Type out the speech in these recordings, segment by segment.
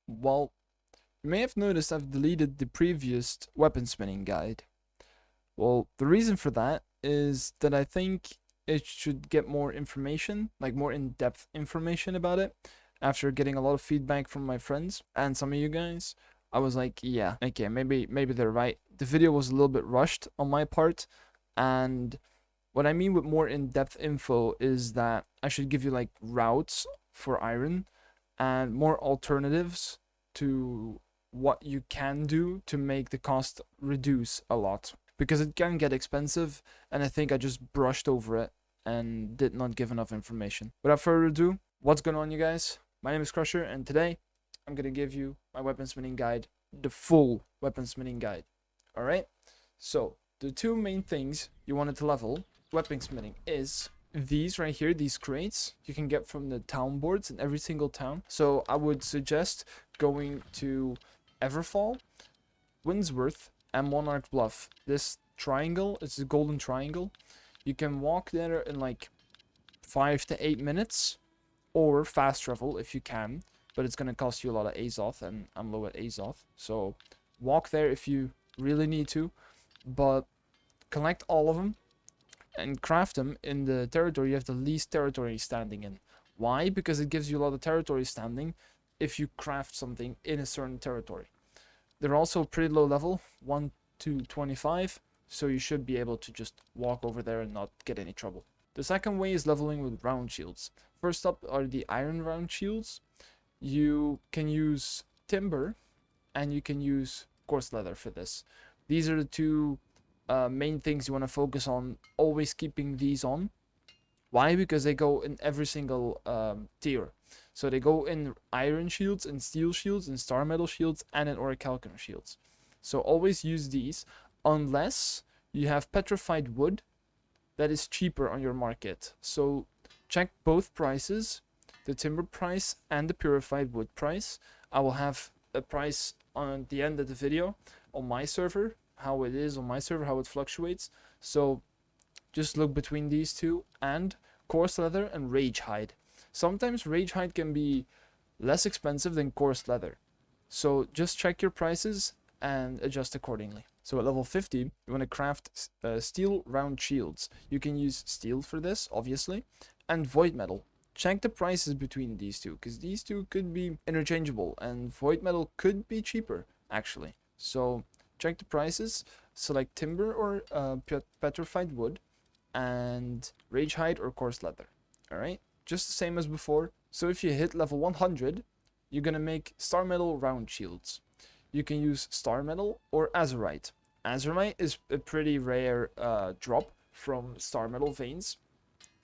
Well, you may have noticed I've deleted the previous weaponsmithing guide. Well, the reason for that is that I think it should get more information, like more in-depth information about it. After getting a lot of feedback from my friends and some of you guys, I was like, yeah, okay, maybe they're right. The video was a little bit rushed on my part, and what I mean with more in-depth info is that I should give you like routes for iron and more alternatives to what you can do to make the cost reduce a lot, because it can get expensive, and I think I just brushed over it and did not give enough information. Without further ado, what's going on, you guys? My name is Crusher, and today I'm gonna give you my weaponsmithing guide, the full weaponsmithing guide. All right. So the two main things you wanted to level weaponsmithing is these right here, these crates you can get from the town boards in every single town. So I would suggest going to Everfall, Windsworth, and Monarch Bluff. This triangle, it's a golden triangle. You can walk there in like 5 to 8 minutes, or fast travel if you can, but it's gonna cost you a lot of Azoth, and I'm low at Azoth. So walk there if you really need to, but collect all of them and craft them in the territory you have the least territory standing in. Why? Because it gives you a lot of territory standing if you craft something in a certain territory. They're also pretty low level, 1 to 25, so you should be able to just walk over there and not get any trouble. The second way is leveling with round shields. First up are the iron round shields. You can use timber and you can use coarse leather for this. These are the two main things you want to focus on, always keeping these on. Why? Because they go in every single tier. So they go in iron shields, and steel shields, and star metal shields, and in orichalcum shields. So always use these, unless you have petrified wood that is cheaper on your market. So check both prices, the timber price and the purified wood price. I will have a price on the end of the video on my server, how it is on my server, how it fluctuates. So just look between these two, and coarse leather and rage hide. Sometimes rage hide can be less expensive than coarse leather, so just check your prices and adjust accordingly. So at level 50, you want to craft steel round shields. You can use steel for this, obviously, and void metal. Check the prices between these two, because these two could be interchangeable, and void metal could be cheaper, actually. So check the prices, select timber or petrified wood, and rage hide or coarse leather. All right, just the same as before. So if you hit level 100, you're gonna make star metal round shields. You can use star metal or azurite. Azurite is a pretty rare drop from star metal veins,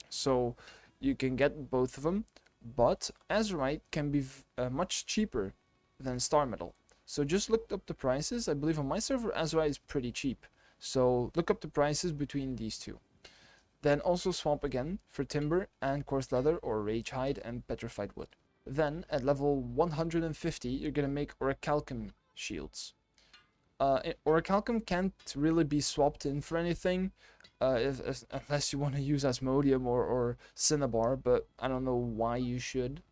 so you can get both of them, but azurite can be much cheaper than star metal. So just look up the prices. I believe on my server azurite is pretty cheap, so look up the prices between these two. Then also swap again for timber and coarse leather or rage hide and petrified wood. Then at level 150, you're gonna make orichalcum shields. Orichalcum can't really be swapped in for anything, unless you want to use Asmodium or Cinnabar, but I don't know why you should.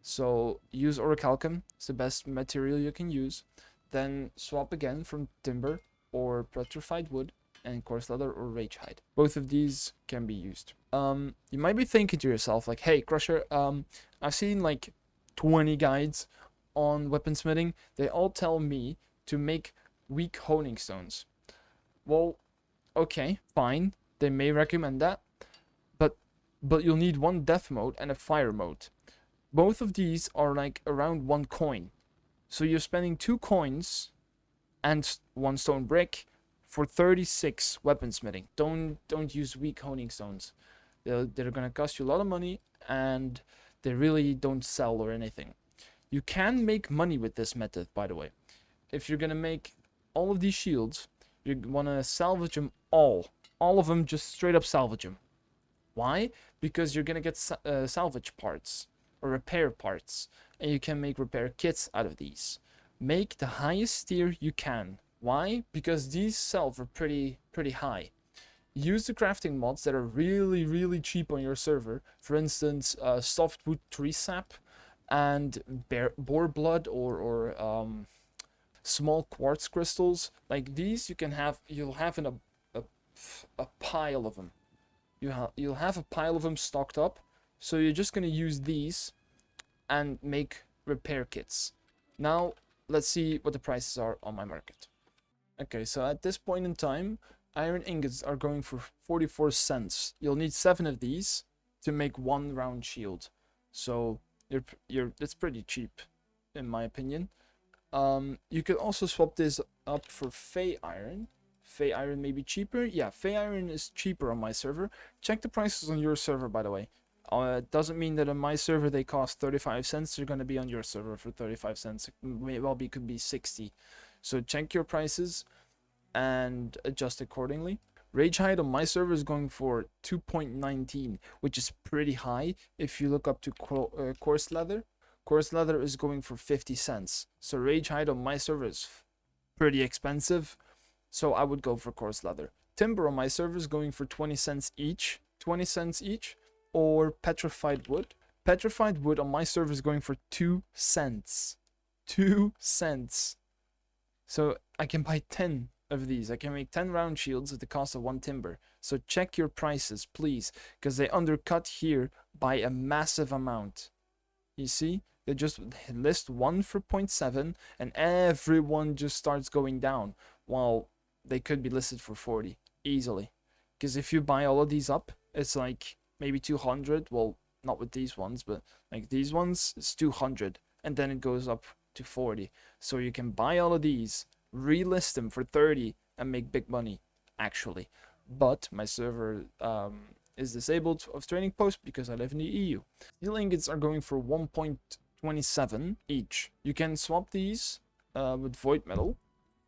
So use orichalcum, it's the best material you can use. Then swap again from timber or petrified wood and coarse leather or rage hide. Both of these can be used. You might be thinking to yourself like, hey Crusher, I've seen like 20 guides on weaponsmithing. They all tell me to make weak honing stones. Well, okay, fine. They may recommend that, but you'll need one death mode and a fire mode. Both of these are like around 1 coin. So you're spending 2 coins and 1 stone brick for 36 weaponsmithing. Don't use weak honing stones. They're gonna cost you a lot of money, and they really don't sell or anything. You can make money with this method, by the way. If you're gonna make all of these shields, you wanna salvage them all of them, just straight up salvage them. Why? Because you're gonna get salvage parts or repair parts, and you can make repair kits out of these. Make the highest tier you can. Why? Because these sell for pretty high. Use the crafting mods that are really cheap on your server. For instance, softwood tree sap and boar blood or small quartz crystals like these. You'll have in a pile of them. You'll have a pile of them stocked up. So you're just gonna use these and make repair kits. Now let's see what the prices are on my market. Okay, so at this point in time, iron ingots are going for 44 cents. You'll need 7 of these to make 1 round shield. So it's pretty cheap in my opinion. You could also swap this up for Fey Iron. Fey Iron may be cheaper. Yeah, Fey Iron is cheaper on my server. Check the prices on your server, by the way. It doesn't mean that on my server they cost 35 cents. They're going to be on your server for 35 cents. It could be 60. So check your prices and adjust accordingly. Rage Hide on my server is going for 2.19, which is pretty high if you look up to Coarse Leather. Coarse Leather is going for 50 cents. So Rage Hide on my server is pretty expensive. So I would go for Coarse Leather. Timber on my server is going for 20 cents each. 20 cents each. Or Petrified Wood. Petrified Wood on my server is going for 2 cents. 2 cents. So I can buy 10 of these. I can make 10 round shields at the cost of 1 timber. So check your prices, please. Because they undercut here by a massive amount. You see? They just list one for 0.7 and everyone just starts going down. While they could be listed for 40 easily. Because if you buy all of these up, it's like maybe 200. Well, not with these ones, but like these ones, it's 200. And then it goes up to 40. So you can buy all of these, relist them for 30, and make big money, actually. But my server is disabled of trading post because I live in the EU. Steel ingots are going for 1.27 each. You can swap these with void metal.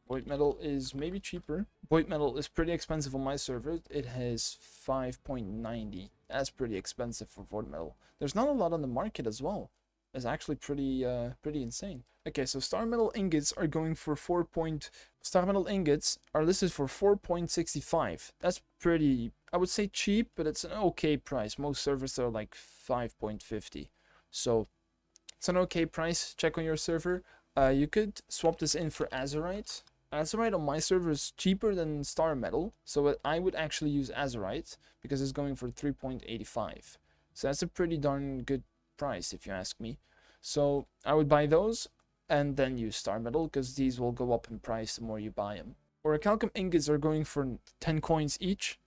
Void metal is maybe cheaper. Void metal is pretty expensive on my server. It has 5.90. That's pretty expensive for void metal. There's not a lot on the market as well. It's actually pretty insane. Okay, so star metal ingots are going for Star metal ingots are listed for 4.65. That's pretty, I would say cheap, but it's an okay price. Most servers are like 5.50. So it's an okay price. Check on your server. You could swap this in for azurite. Azurite on my server is cheaper than star metal, so I would actually use azurite because it's going for 3.85. So that's a pretty darn good price if you ask me. So I would buy those and then use star metal because these will go up in price the more you buy them. Orichalcum ingots are going for 10 coins each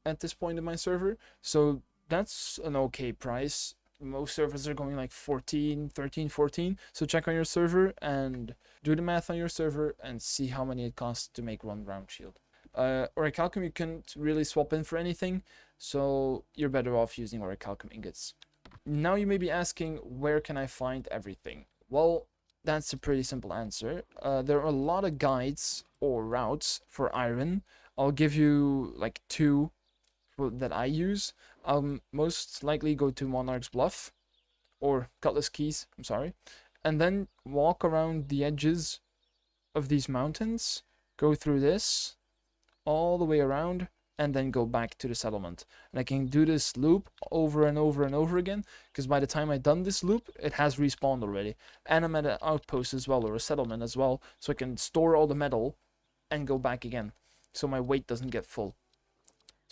at this point in my server, so that's an okay price. Most servers are going like 14, 13, 14. So check on your server and do the math on your server and see how many it costs to make 1 round shield. Orichalcum you can't really swap in for anything, so you're better off using Orichalcum ingots. Now you may be asking, where can I find everything? Well, that's a pretty simple answer. There are a lot of guides or routes for iron. I'll give you like 2 that I use. Most likely go to Monarch's Bluff or Cutlass Keys, I'm sorry, and then walk around the edges of these mountains, go through this all the way around, and then go back to the settlement. And I can do this loop over and over and over again, because by the time I've done this loop, it has respawned already. And I'm at an outpost as well, or a settlement as well, so I can store all the metal and go back again, so my weight doesn't get full.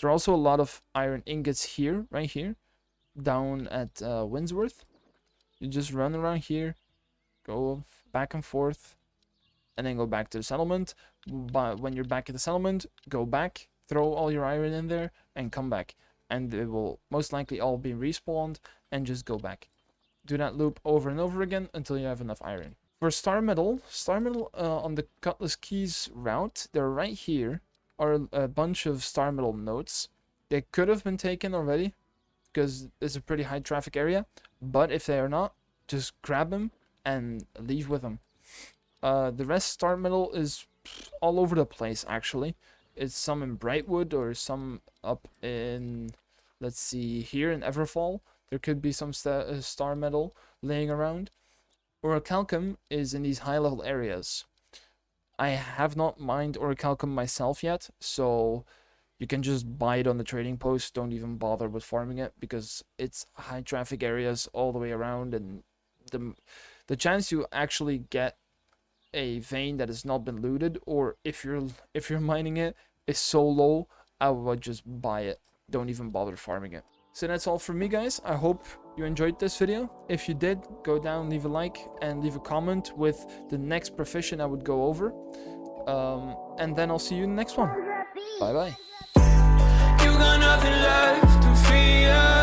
There are also a lot of iron ingots here, right here, down at Windsworth. You just run around here, go back and forth, and then go back to the settlement. But when you're back at the settlement, go back, throw all your iron in there, and come back. And it will most likely all be respawned, and just go back. Do that loop over and over again until you have enough iron. For star metal on the Cutlass Keys route, they're right here, are a bunch of star metal nodes. They could have been taken already because it's a pretty high traffic area, but if they are not, just grab them and leave with them. The rest star metal is all over the place actually. It's some in Brightwood or some up in, let's see, here in Everfall. There could be some star metal laying around. Orichalcum is in these high level areas. I have not mined Orichalcum myself yet, so you can just buy it on the trading post. Don't even bother with farming it because it's high traffic areas all the way around, and the chance you actually get a vein that has not been looted, or if you're mining it, is so low, I would just buy it. Don't even bother farming it. So that's all from me, guys. I hope you enjoyed this video. If you did, go down, leave a like, and leave a comment with the next profession I would go over. And then I'll see you in the next one. Bye bye. You got nothing left to fear.